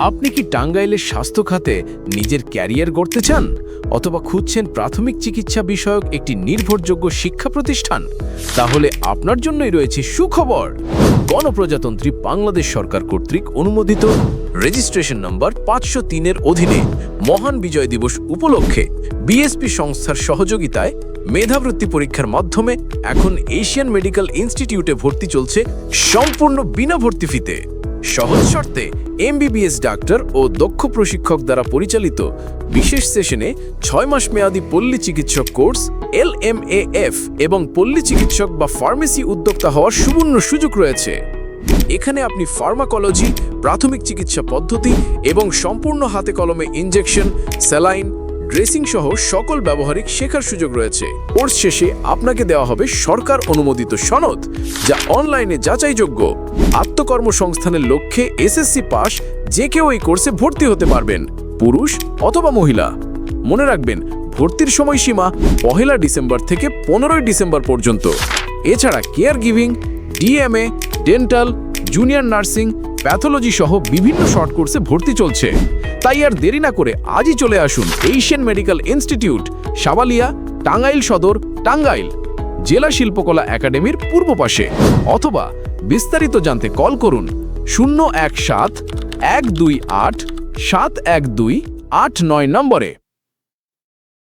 আপনি কি টাঙ্গাইলের স্বাস্থ্য খাতে নিজের ক্যারিয়ার গড়তে চান অথবা খুঁজছেন প্রাথমিক চিকিৎসা বিষয়ক একটি নির্ভরযোগ্য শিক্ষা প্রতিষ্ঠান? তাহলে আপনার জন্যই রয়েছে সুখবর। গণপ্রজাতন্ত্রী বাংলাদেশ সরকার কর্তৃক অনুমোদিত রেজিস্ট্রেশন নম্বর 503-এর অধীনে মহান বিজয় দিবস উপলক্ষে বিএসপি সংস্থার সহযোগিতায় মেধাবৃত্তি পরীক্ষার মাধ্যমে এখন এশিয়ান মেডিকেল ইনস্টিটিউটে ভর্তি চলছে সম্পূর্ণ বিনা ভর্তি ফিতে। সহজ শর্তে এমবিবিএস ডাক্তার ও দক্ষ প্রশিক্ষক দ্বারা পরিচালিত বিশেষ সেশনে 6 মাস মেয়াদী পল্লী চিকিৎসক কোর্স LMAF এবং পল্লী চিকিৎসক বা ফার্মেসি উদ্যোক্তা হওয়ার সুবর্ণ সুযোগ রয়েছে। এখানে আপনি ফার্মাকোলজি, প্রাথমিক চিকিৎসা পদ্ধতি এবং সম্পূর্ণ হাতে কলমে ইনজেকশন, স্যালাইন, ড্রেসিং সহ সকল ব্যবহারিক শেখার সুযোগ রয়েছে। কোর্স শেষে আপনাকে দেওয়া হবে সরকার অনুমোদিত সনদ, যা অনলাইনে যাচাইযোগ্য। আত্মকর্মসংস্থানের লক্ষ্যে এসএসসি পাস যে কেউ এই কোর্সে ভর্তি হতে পারবেন, পুরুষ অথবা মহিলা। মনে রাখবেন, ভর্তির সময়সীমা 1 ডিসেম্বর থেকে 15 ডিসেম্বর পর্যন্ত। এছাড়া care giving, DMA, dental, junior nursing, pathology সহ বিভিন্ন শর্ট কোর্সে ভর্তি চলছে। তাই আর দেরি না করে আজই চলে আসুন Asian medical institute, Sabalia, Tangail সদর, টাঙ্গাইল, জেলা শিল্পকলা একাডেমির পূর্ব পাশে। অথবা বিস্তারিত জানতে কল করুন 017-128-712-89 নম্বরে।